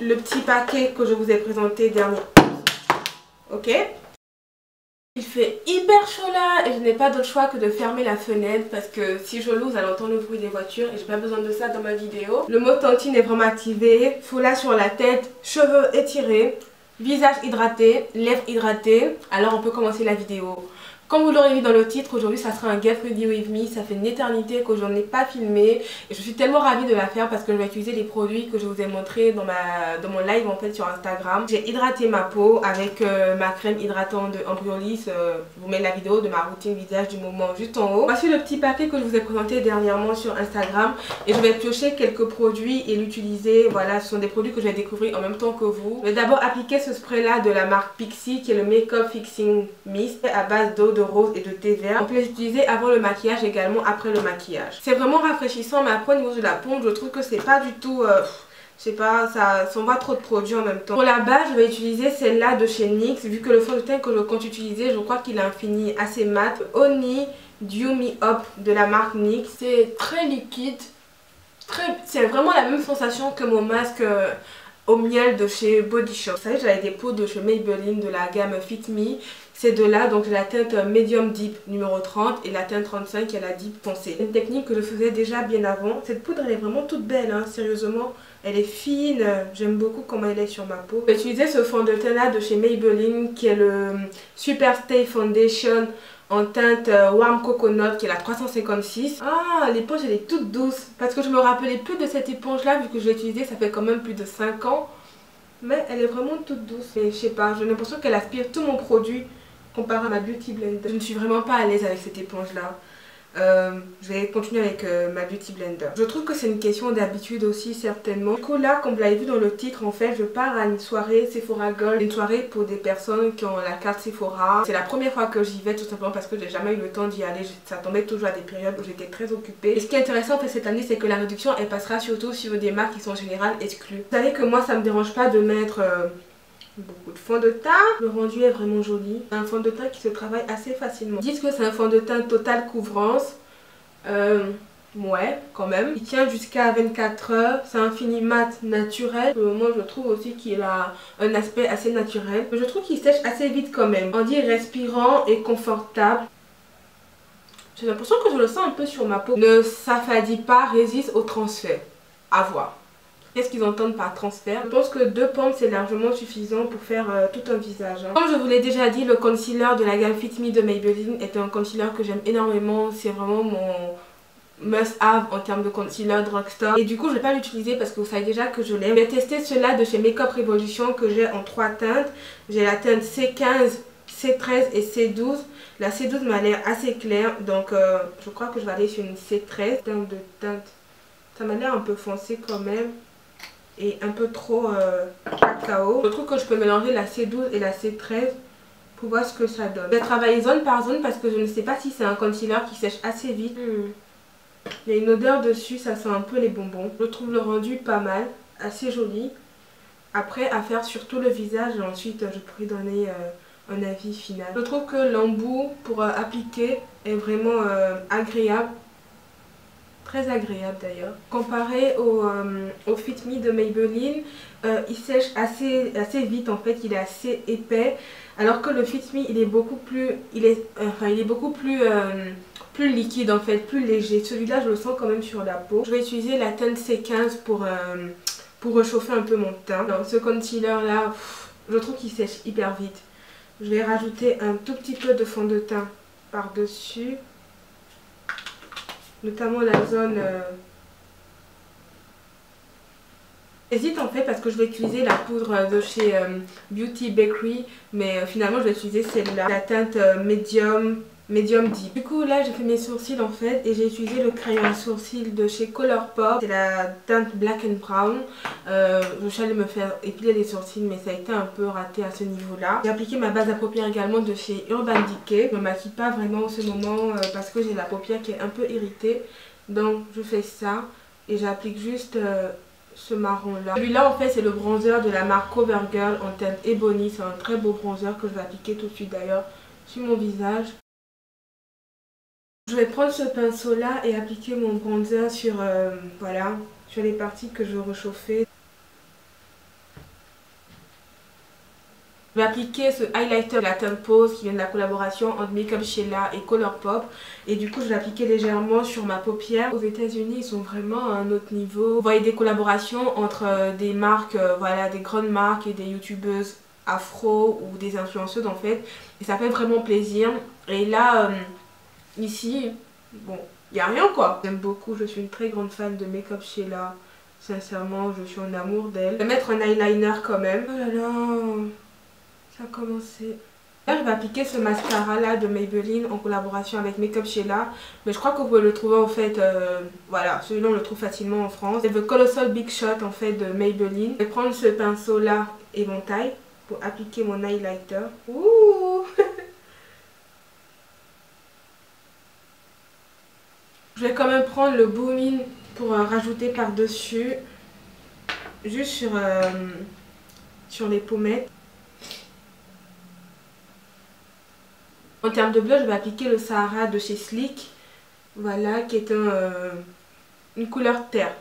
le petit paquet que je vous ai présenté dernièrement. Ok? Il fait hyper chaud là et je n'ai pas d'autre choix que de fermer la fenêtre parce que si je l'ouvre, vous allez entendre le bruit des voitures et j'ai pas besoin de ça dans ma vidéo. Le mode tantine est vraiment activé, foulard sur la tête, cheveux étirés, visage hydraté, lèvres hydratées. Alors on peut commencer la vidéo. Comme vous l'aurez vu dans le titre, aujourd'hui ça sera un Get Ready With Me. Ça fait une éternité que j'en ai pas filmé et je suis tellement ravie de la faire parce que je vais utiliser les produits que je vous ai montrés dans mon live en fait sur Instagram. J'ai hydraté ma peau avec ma crème hydratante de Embryolisse. Je vous mets la vidéo de ma routine visage du moment juste en haut. Voici le petit paquet que je vous ai présenté dernièrement sur Instagram et je vais piocher quelques produits et l'utiliser. Voilà, ce sont des produits que je vais découvrir en même temps que vous. Je vais d'abord appliquer ce spray là de la marque Pixi qui est le Makeup Fixing Mist à base d'eau de rose et de thé vert. On peut les utiliser avant le maquillage, également après le maquillage. C'est vraiment rafraîchissant, mais après au niveau de la pompe, je trouve que c'est pas du tout... je sais pas, ça s'envoie trop de produits en même temps. Pour la base, je vais utiliser celle-là de chez NYX. Vu que le fond de teint que je compte utiliser, je crois qu'il a un fini assez mat. Honey Dew Me Up de la marque NYX. C'est très liquide. C'est vraiment la même sensation que mon masque au miel de chez Body Shop. Vous savez, j'avais des pots de chez Maybelline de la gamme Fit Me. Ces deux-là, donc j'ai la teinte Medium Deep numéro 30 et la teinte 35 qui est la Deep foncée. C'est une technique que je faisais déjà bien avant. Cette poudre elle est vraiment toute belle, hein, sérieusement. Elle est fine, j'aime beaucoup comment elle est sur ma peau. Je vais utiliser ce fond de teint là de chez Maybelline qui est le Super Stay Foundation en teinte Warm Coconut qui est la 356. Ah, l'éponge elle est toute douce parce que je me rappelais plus de cette éponge là vu que je l'ai utilisée ça fait quand même plus de 5 ans. Mais elle est vraiment toute douce. Et je sais pas, j'ai l'impression qu'elle aspire tout mon produit comparé à ma Beauty Blender. Je ne suis vraiment pas à l'aise avec cette éponge là. Je vais continuer avec ma Beauty Blender. Je trouve que c'est une question d'habitude aussi certainement. Du coup là, comme vous l'avez vu dans le titre, en fait je pars à une soirée Sephora Gold. Une soirée pour des personnes qui ont la carte Sephora. C'est la première fois que j'y vais tout simplement parce que j'ai jamais eu le temps d'y aller. Ça tombait toujours à des périodes où j'étais très occupée. Et ce qui est intéressant en fait cette année, c'est que la réduction elle passera surtout sur des marques qui sont en général exclues. Vous savez que moi ça me dérange pas de mettre... beaucoup de fond de teint. Le rendu est vraiment joli. C'est un fond de teint qui se travaille assez facilement. Ils disent que c'est un fond de teint totale couvrance. Ouais, quand même. Il tient jusqu'à 24 heures. C'est un fini mat naturel. Pour le moment, je trouve aussi qu'il a un aspect assez naturel. Je trouve qu'il sèche assez vite quand même. On dit respirant et confortable. J'ai l'impression que je le sens un peu sur ma peau. Ne s'affadit pas, résiste au transfert. À voir. Qu'est-ce qu'ils entendent par transfert? Je pense que 2 pompes c'est largement suffisant pour faire tout un visage. Comme je vous l'ai déjà dit, le concealer de la gamme Fit Me de Maybelline est un concealer que j'aime énormément. C'est vraiment mon must-have en termes de concealer drugstore. Et du coup je ne vais pas l'utiliser parce que vous savez déjà que je l'aime. Je vais tester ceux-là de chez Makeup Revolution que j'ai en 3 teintes. J'ai la teinte C15, C13 et C12. La C12 m'a l'air assez claire. Donc je crois que je vais aller sur une C13. En termes de teinte, ça m'a l'air un peu foncé quand même. Et un peu trop cacao. Je trouve que je peux mélanger la C12 et la C13 pour voir ce que ça donne. Je vais travailler zone par zone parce que je ne sais pas si c'est un concealer qui sèche assez vite. Il y a une odeur dessus, ça sent un peu les bonbons. Je trouve le rendu pas mal, assez joli. Après à faire sur tout le visage et ensuite je pourrais donner un avis final. Je trouve que l'embout pour appliquer est vraiment agréable. Très agréable d'ailleurs. Comparé au Fit Me de Maybelline, il sèche assez vite en fait, il est assez épais. Alors que le Fit Me il est beaucoup plus, plus liquide en fait, plus léger. Celui-là je le sens quand même sur la peau. Je vais utiliser la teinte C15 pour réchauffer un peu mon teint. Alors, ce concealer là, je trouve qu'il sèche hyper vite. Je vais rajouter un tout petit peu de fond de teint par dessus. Notamment la zone... J'hésite en fait parce que je vais utiliser la poudre de chez Beauty Bakery. Mais finalement je vais utiliser celle-là, la teinte Medium Deep. Du coup là j'ai fait mes sourcils en fait et j'ai utilisé le crayon à sourcils de chez Colourpop. C'est la teinte Black and Brown. Je suis allée me faire épiler les sourcils mais ça a été un peu raté à ce niveau là. J'ai appliqué ma base à paupières également de chez Urban Decay. Je ne me maquille pas vraiment en ce moment parce que j'ai la paupière qui est un peu irritée. Donc je fais ça et j'applique juste ce marron là. Celui-là en fait c'est le bronzer de la marque CoverGirl en teinte Ebony. C'est un très beau bronzer que je vais appliquer tout de suite d'ailleurs sur mon visage. Je vais prendre ce pinceau là et appliquer mon bronzer sur, voilà, sur les parties que je veux réchauffer. Je vais appliquer ce highlighter la Tempose qui vient de la collaboration entre Makeup Sheila et Colourpop. Et du coup, je vais l'appliquer légèrement sur ma paupière. Aux États-Unis, ils sont vraiment à un autre niveau. Vous voyez des collaborations entre des marques, voilà, des grandes marques et des youtubeuses afro ou des influenceuses en fait. Et ça fait vraiment plaisir. Et là, ici, bon, il n'y a rien quoi. J'aime beaucoup, je suis une très grande fan de Makeup Sheila. Sincèrement, je suis en amour d'elle. Je vais mettre un eyeliner quand même. Oh là là, ça a commencé. Là, je vais appliquer ce mascara là de Maybelline en collaboration avec Makeup Sheila. Mais je crois que vous pouvez le trouver en fait, voilà, celui-là on le trouve facilement en France. C'est le Colossal Big Shot en fait de Maybelline. Je vais prendre ce pinceau là et mon taille pour appliquer mon highlighter. Ouh. Je vais quand même prendre le Boom-In pour rajouter par-dessus, juste sur les pommettes. En termes de blush, je vais appliquer le Sahara de chez Sleek, voilà, qui est une couleur terre.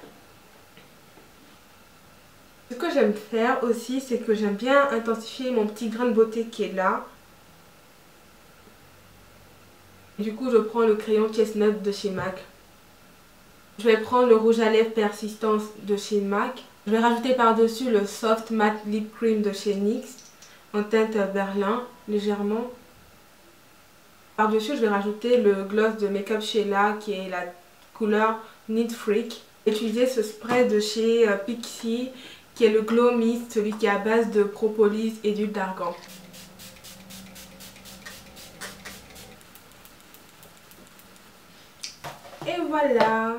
Ce que j'aime faire aussi, c'est que j'aime bien intensifier mon petit grain de beauté qui est là. Du coup, je prends le crayon Chestnut de chez MAC. Je vais prendre le rouge à lèvres Persistance de chez MAC. Je vais rajouter par-dessus le Soft Matte Lip Cream de chez NYX en teinte Berlin, légèrement. Par-dessus, je vais rajouter le gloss de Makeup Sheila qui est la couleur Neat Freak. J'ai utilisé ce spray de chez Pixi qui est le Glow Mist, celui qui est à base de propolis et d'huile d'argan. Et voilà!